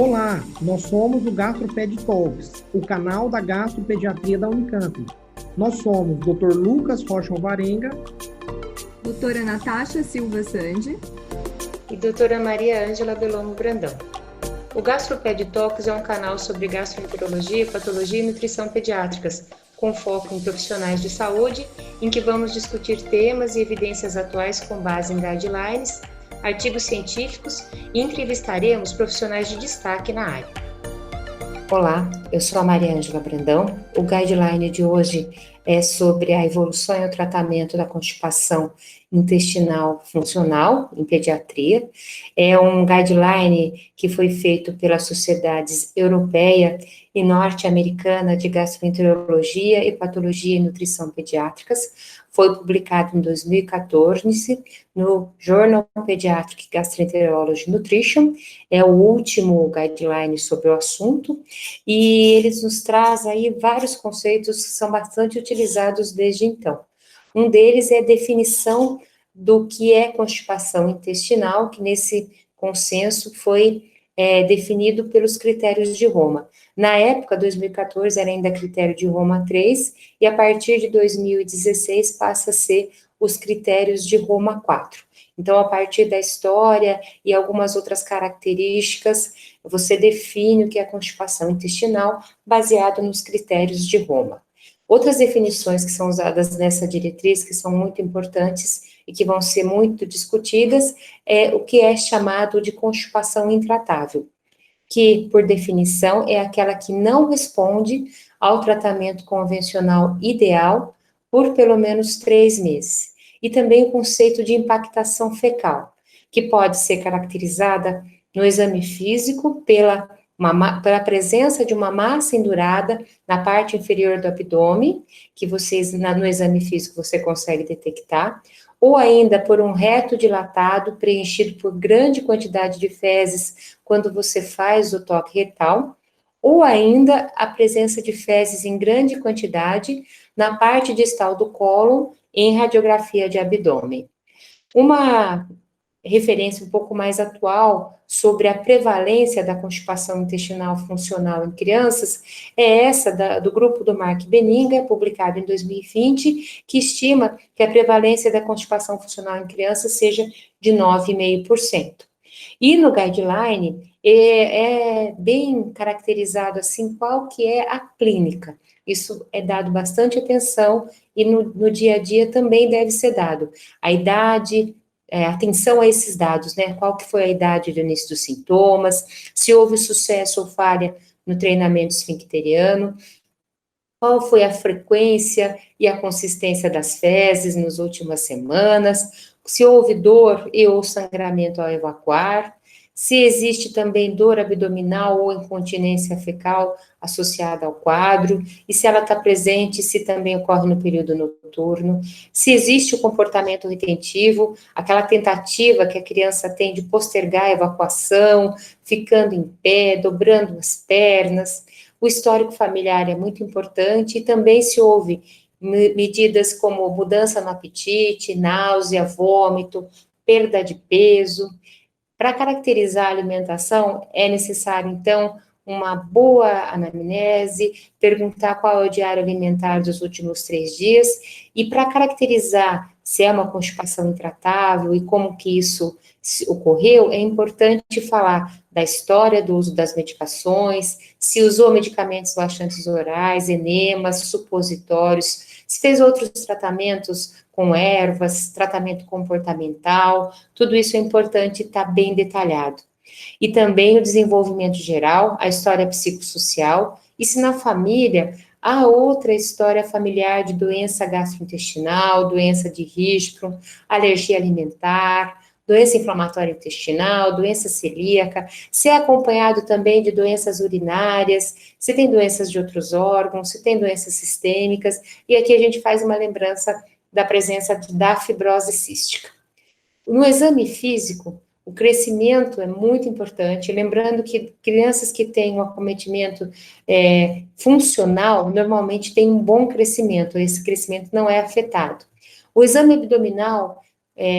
Olá, nós somos o GastroPed Talks, o canal da gastropediatria da Unicamp. Nós somos Dr. Lucas Rocha Alvarenga, doutora Natasha Silva Sandi e doutora Maria Ângela Bellomo Brandão. O GastroPed Talks é um canal sobre gastroenterologia, patologia e nutrição pediátricas, com foco em profissionais de saúde, em que vamos discutir temas e evidências atuais com base em guidelines, artigos científicos e entrevistaremos profissionais de destaque na área. Olá, eu sou a Maria Ângela Brandão. O guideline de hoje é sobre a evolução e o tratamento da constipação intestinal funcional em pediatria. É um guideline que foi feito pelas sociedades europeia e norte-americana de gastroenterologia e patologia e nutrição pediátricas. Foi publicado em 2014 no Journal Pediatric Gastroenterology Nutrition. É o último guideline sobre o assunto e eles nos traz aí vários conceitos que são bastante utilizados desde então. Um deles é a definição do que é constipação intestinal, que nesse consenso foi definido pelos critérios de Roma. Na época, 2014, era ainda critério de Roma 3, e a partir de 2016 passa a ser os critérios de Roma 4. Então, a partir da história e algumas outras características, você define o que é constipação intestinal baseado nos critérios de Roma. Outras definições que são usadas nessa diretriz, que são muito importantes e que vão ser muito discutidas, é o que é chamado de constipação intratável, que, por definição, é aquela que não responde ao tratamento convencional ideal por pelo menos 3 meses. E também o conceito de impactação fecal, que pode ser caracterizada no exame físico pela presença de uma massa endurada na parte inferior do abdômen, que vocês, no exame físico, você consegue detectar, ou ainda por um reto dilatado preenchido por grande quantidade de fezes quando você faz o toque retal, ou ainda a presença de fezes em grande quantidade na parte distal do cólon em radiografia de abdômen. Uma referência um pouco mais atual sobre a prevalência da constipação intestinal funcional em crianças é essa do grupo do Mark Benninga, publicado em 2020, que estima que a prevalência da constipação funcional em crianças seja de 9,5%. E no guideline é bem caracterizado assim qual que é a clínica. Isso é dado bastante atenção e no dia a dia também deve ser dado. A idade, atenção a esses dados, né? Qual que foi a idade do início dos sintomas, se houve sucesso ou falha no treinamento esfincteriano, qual foi a frequência e a consistência das fezes nas últimas semanas, se houve dor e ou sangramento ao evacuar, se existe também dor abdominal ou incontinência fecal associada ao quadro, e se ela está presente, se também ocorre no período noturno, se existe o comportamento retentivo, aquela tentativa que a criança tem de postergar a evacuação, ficando em pé, dobrando as pernas. O histórico familiar é muito importante e também se houve medidas como mudança no apetite, náusea, vômito, perda de peso. Para caracterizar a alimentação, é necessário, então, uma boa anamnese, perguntar qual é o diário alimentar dos últimos 3 dias, e para caracterizar se é uma constipação intratável e como que isso ocorreu, é importante falar da história do uso das medicações, se usou medicamentos laxantes orais, enemas, supositórios, se fez outros tratamentos com ervas, tratamento comportamental, tudo isso é importante estar bem detalhado. E também o desenvolvimento geral, a história psicossocial, e se na família há outra história familiar de doença gastrointestinal, doença de Hirschsprung, alergia alimentar, doença inflamatória intestinal, doença celíaca, se é acompanhado também de doenças urinárias, se tem doenças de outros órgãos, se tem doenças sistêmicas, e aqui a gente faz uma lembrança da presença da fibrose cística. No exame físico, o crescimento é muito importante, lembrando que crianças que têm um acometimento funcional, normalmente têm um bom crescimento, esse crescimento não é afetado. O exame abdominal,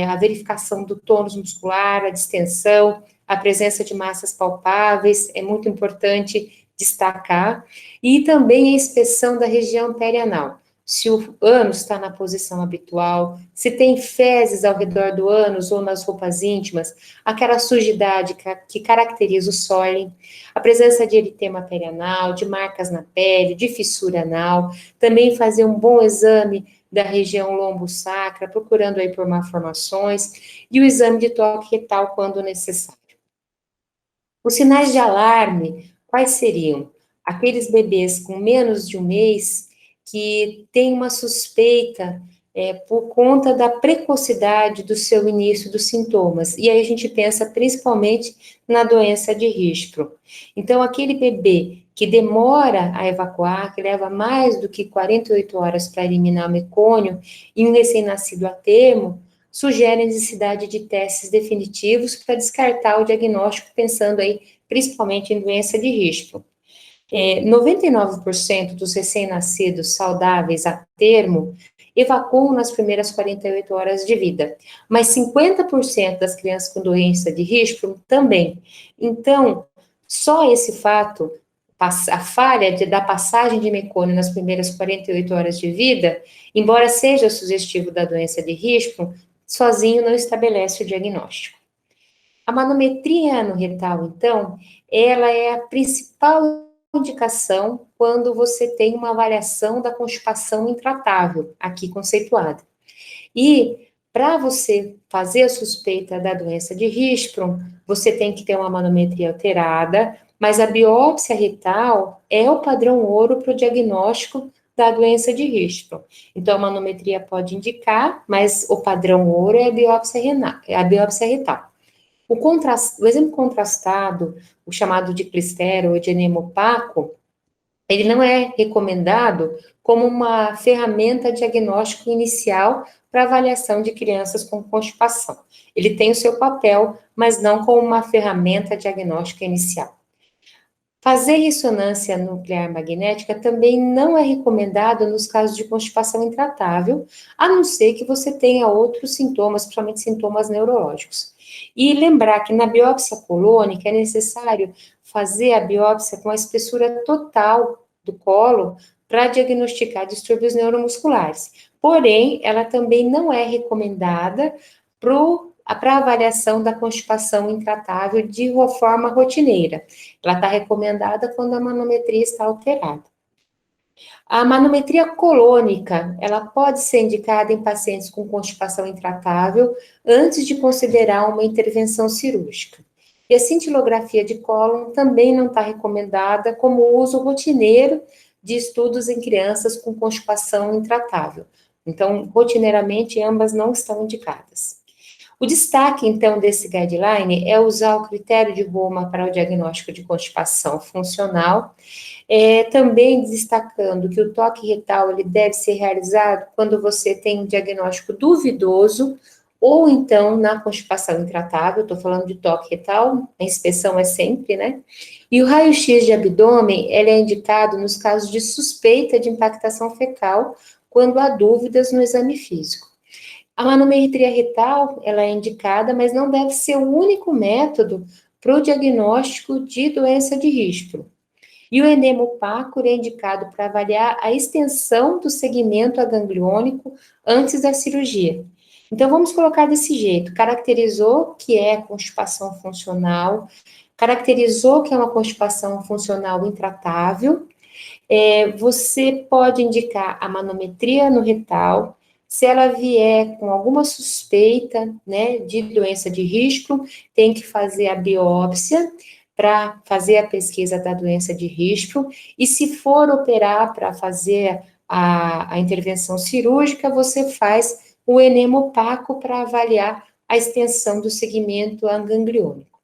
a verificação do tônus muscular, a distensão, a presença de massas palpáveis, é muito importante destacar, e também a inspeção da região perianal. Se o ânus está na posição habitual, se tem fezes ao redor do ânus ou nas roupas íntimas, aquela sujidade que caracteriza o Soilen, a presença de eritema perianal, de marcas na pele, de fissura anal, também fazer um bom exame da região lombo-sacra, procurando aí por malformações, e o exame de toque retal quando necessário. Os sinais de alarme, quais seriam? Aqueles bebês com menos de um mês que têm uma suspeita por conta da precocidade do seu início dos sintomas. E aí a gente pensa principalmente na doença de Hirschsprung. Então, aquele bebê que demora a evacuar, que leva mais do que 48 horas para eliminar o mecônio, e um recém-nascido a termo, sugere a necessidade de testes definitivos para descartar o diagnóstico, pensando aí principalmente em doença de Hirschsprung. 99% dos recém-nascidos saudáveis a termo evacuam nas primeiras 48 horas de vida, mas 50% das crianças com doença de Hirschsprung também. Então, só esse fato, a falha da passagem de mecônio nas primeiras 48 horas de vida, embora seja sugestivo da doença de Hirschsprung, sozinho não estabelece o diagnóstico. A manometria anorretal, então, ela é a principal indicação quando você tem uma avaliação da constipação intratável, aqui conceituada. E para você fazer a suspeita da doença de Hirschsprung, você tem que ter uma manometria alterada, mas a biópsia retal é o padrão ouro para o diagnóstico da doença de Hirschsprung. Então, a manometria pode indicar, mas o padrão ouro é a biópsia retal. O exemplo contrastado, o chamado de Clistero ou de enema opaco, ele não é recomendado como uma ferramenta diagnóstico inicial para avaliação de crianças com constipação. Ele tem o seu papel, mas não como uma ferramenta diagnóstica inicial. Fazer ressonância nuclear magnética também não é recomendado nos casos de constipação intratável, a não ser que você tenha outros sintomas, principalmente sintomas neurológicos. E lembrar que na biópsia colônica é necessário fazer a biópsia com a espessura total do colo para diagnosticar distúrbios neuromusculares. Porém, ela também não é recomendada para avaliação da constipação intratável de forma rotineira. Ela está recomendada quando a manometria está alterada. A manometria colônica, ela pode ser indicada em pacientes com constipação intratável antes de considerar uma intervenção cirúrgica. E a cintilografia de cólon também não está recomendada como uso rotineiro de estudos em crianças com constipação intratável. Então, rotineiramente, ambas não estão indicadas. O destaque, então, desse guideline é usar o critério de Roma para o diagnóstico de constipação funcional, também destacando que o toque retal ele deve ser realizado quando você tem um diagnóstico duvidoso, ou então na constipação intratável, estou falando de toque retal, a inspeção é sempre, né? E o raio-x de abdômen, ele é indicado nos casos de suspeita de impactação fecal, quando há dúvidas no exame físico. A manometria retal, ela é indicada, mas não deve ser o único método para o diagnóstico de doença de Hirschsprung. E o enema opaco é indicado para avaliar a extensão do segmento agangliônico antes da cirurgia. Então, vamos colocar desse jeito, caracterizou que é constipação funcional, caracterizou que é uma constipação funcional intratável, você pode indicar a manometria no retal. Se ela vier com alguma suspeita, né, de doença de Hirschsprung, tem que fazer a biópsia para fazer a pesquisa da doença de Hirschsprung, e se for operar para fazer a intervenção cirúrgica, você faz o enema opaco para avaliar a extensão do segmento gangliônico.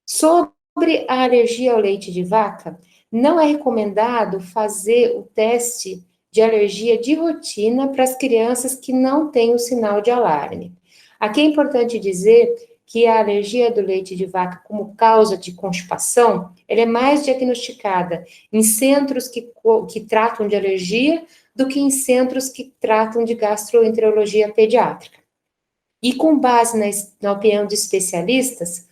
Sobre a alergia ao leite de vaca, não é recomendado fazer o teste de alergia de rotina para as crianças que não têm o sinal de alarme. Aqui é importante dizer que a alergia do leite de vaca como causa de constipação, ela é mais diagnosticada em centros que tratam de alergia do que em centros que tratam de gastroenterologia pediátrica. E com base na opinião de especialistas,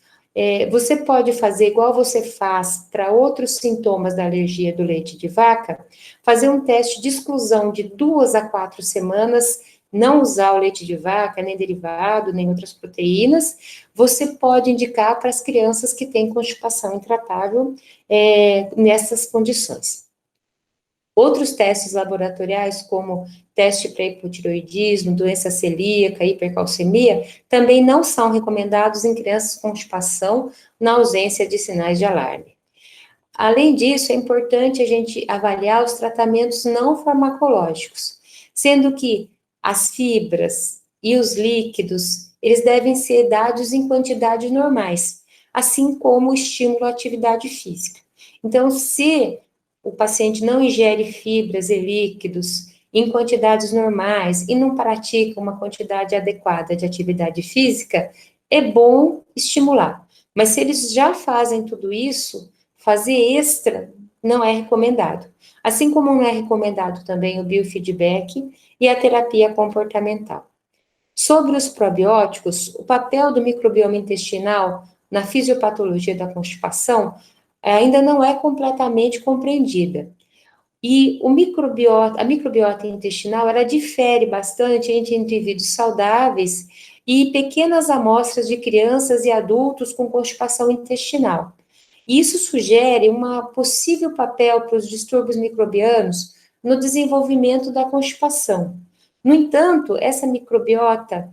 Você pode fazer igual você faz para outros sintomas da alergia do leite de vaca, fazer um teste de exclusão de 2 a 4 semanas, não usar o leite de vaca, nem derivado, nem outras proteínas. Você pode indicar para as crianças que têm constipação intratável nessas condições. Outros testes laboratoriais, como teste para hipotireoidismo, doença celíaca, hipercalcemia, também não são recomendados em crianças com constipação na ausência de sinais de alarme. Além disso, é importante a gente avaliar os tratamentos não farmacológicos, sendo que as fibras e os líquidos, eles devem ser dados em quantidades normais, assim como o estímulo à atividade física. Então, se o paciente não ingere fibras e líquidos em quantidades normais e não pratica uma quantidade adequada de atividade física, é bom estimular. Mas se eles já fazem tudo isso, fazer extra não é recomendado. Assim como não é recomendado também o biofeedback e a terapia comportamental. Sobre os probióticos, o papel do microbioma intestinal na fisiopatologia da constipação ainda não é completamente compreendida. E a microbiota intestinal, ela difere bastante entre indivíduos saudáveis e pequenas amostras de crianças e adultos com constipação intestinal. Isso sugere um possível papel para os distúrbios microbianos no desenvolvimento da constipação. No entanto, essa microbiota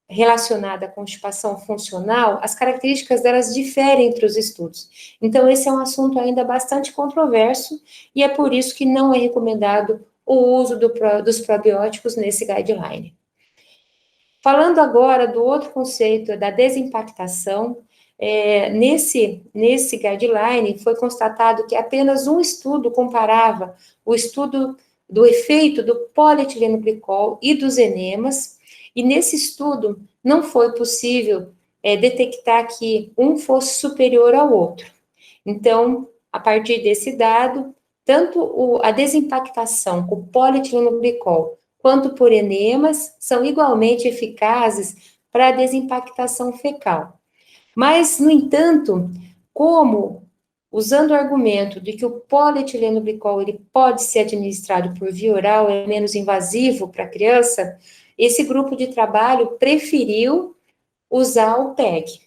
relacionada à constipação funcional, as características delas diferem entre os estudos. Então, esse é um assunto ainda bastante controverso e é por isso que não é recomendado o uso dos probióticos nesse guideline. Falando agora do outro conceito, da desimpactação, nesse guideline foi constatado que apenas um estudo comparava o estudo do efeito do polietilenglicol e dos enemas, e nesse estudo não foi possível detectar que um fosse superior ao outro. Então, a partir desse dado, tanto a desimpactação com polietilenglicol quanto por enemas são igualmente eficazes para a desimpactação fecal. Mas, no entanto, usando o argumento de que o polietilenglicol ele pode ser administrado por via oral, é menos invasivo para a criança, esse grupo de trabalho preferiu usar o PEG.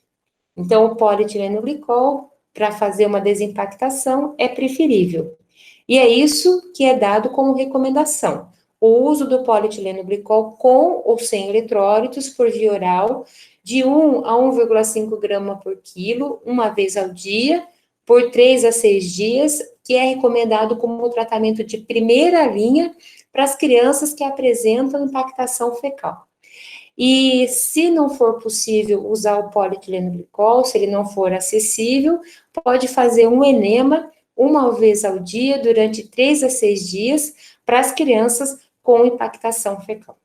Então, o polietilenglicol, para fazer uma desimpactação, é preferível. E é isso que é dado como recomendação. O uso do polietilenglicol com ou sem eletrólitos por via oral, de 1 a 1,5 grama por quilo, uma vez ao dia, por 3 a 6 dias, que é recomendado como tratamento de primeira linha para as crianças que apresentam impactação fecal. E se não for possível usar o polietilenglicol, se ele não for acessível, pode fazer um enema uma vez ao dia, durante 3 a 6 dias, para as crianças com impactação fecal.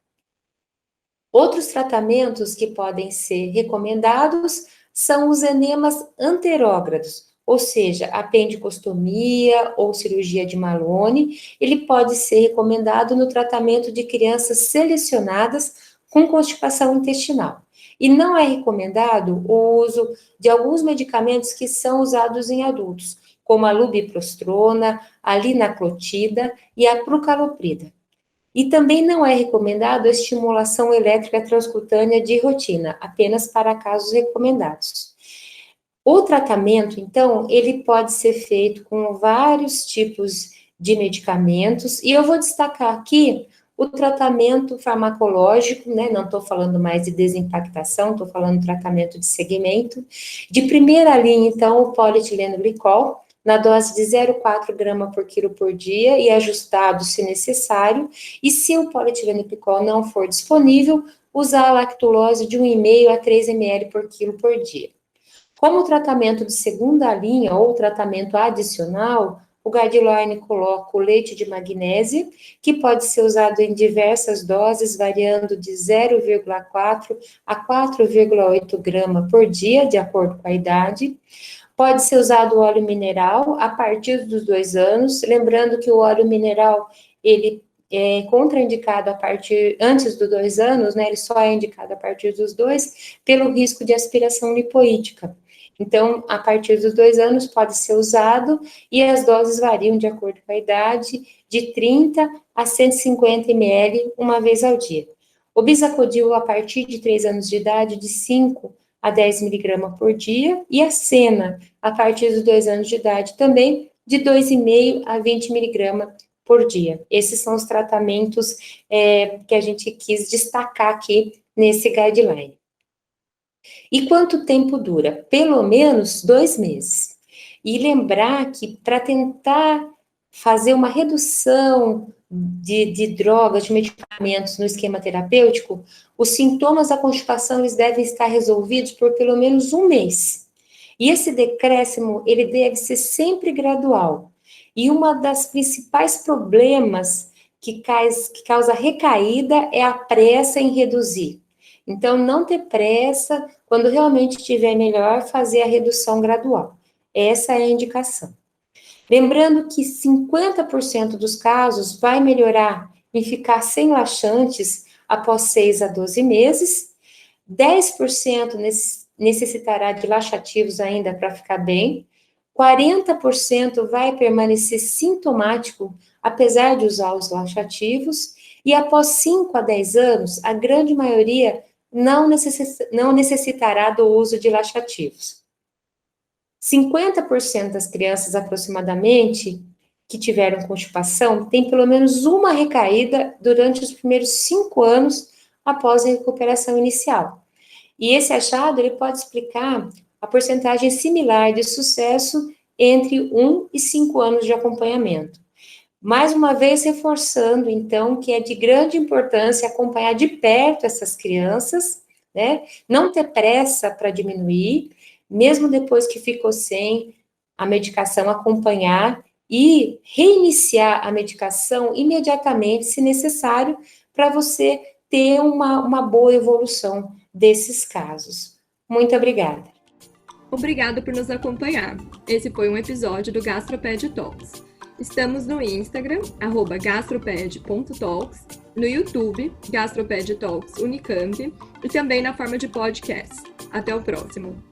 Outros tratamentos que podem ser recomendados são os enemas anterógrados, ou seja, apendicostomia ou cirurgia de Malone. Ele pode ser recomendado no tratamento de crianças selecionadas com constipação intestinal. E não é recomendado o uso de alguns medicamentos que são usados em adultos, como a lubiprostrona, a linaclotida e a prucaloprida. E também não é recomendado a estimulação elétrica transcutânea de rotina, apenas para casos recomendados. O tratamento, então, ele pode ser feito com vários tipos de medicamentos, e eu vou destacar aqui o tratamento farmacológico, né, não estou falando mais de desimpactação, estou falando de tratamento de segmento. De primeira linha, então, o polietilenglicol, na dose de 0,4 grama por quilo por dia e ajustado se necessário, e se o polietilenglicol não for disponível, usar a lactulose de 1,5 a 3 ml por quilo por dia. Como tratamento de segunda linha ou tratamento adicional, o guideline coloca o leite de magnésia, que pode ser usado em diversas doses, variando de 0,4 a 4,8 grama por dia, de acordo com a idade. Pode ser usado óleo mineral a partir dos 2 anos, lembrando que o óleo mineral, ele contraindicado antes dos 2 anos, né, ele só é indicado a partir dos 2, pelo risco de aspiração lipoídica. Então, a partir dos 2 anos pode ser usado, e as doses variam de acordo com a idade, de 30 a 150 ml uma vez ao dia. O Bisacodil, a partir de 3 anos de idade, de 5 a 10 miligramas por dia, e a Sena, a partir dos 2 anos de idade, também de 2,5 a 20 miligramas por dia. Esses são os tratamentos que a gente quis destacar aqui nesse guideline. E quanto tempo dura? Pelo menos 2 meses. E lembrar que para tentar fazer uma redução de drogas, de medicamentos no esquema terapêutico, os sintomas da constipação eles devem estar resolvidos por pelo menos 1 mês. E esse decréscimo, ele deve ser sempre gradual. E uma das principais problemas que causa recaída é a pressa em reduzir. Então, não ter pressa, quando realmente estiver melhor, fazer a redução gradual. Essa é a indicação. Lembrando que 50% dos casos vai melhorar em ficar sem laxantes após 6 a 12 meses, 10% necessitará de laxativos ainda para ficar bem, 40% vai permanecer sintomático, apesar de usar os laxativos, e após 5 a 10 anos, a grande maioria não necessitará do uso de laxativos. 50% das crianças, aproximadamente, que tiveram constipação, tem pelo menos uma recaída durante os primeiros 5 anos após a recuperação inicial. E esse achado, ele pode explicar a porcentagem similar de sucesso entre 1 e 5 anos de acompanhamento. Mais uma vez, reforçando, então, que é de grande importância acompanhar de perto essas crianças, né? Não ter pressa para diminuir, mesmo depois que ficou sem a medicação, acompanhar e reiniciar a medicação imediatamente, se necessário, para você ter uma boa evolução desses casos. Muito obrigada. Obrigado por nos acompanhar. Esse foi um episódio do GastroPed Talks. Estamos no Instagram, @gastroped.talks, no YouTube, GastroPed Talks Unicamp, e também na forma de podcast. Até o próximo!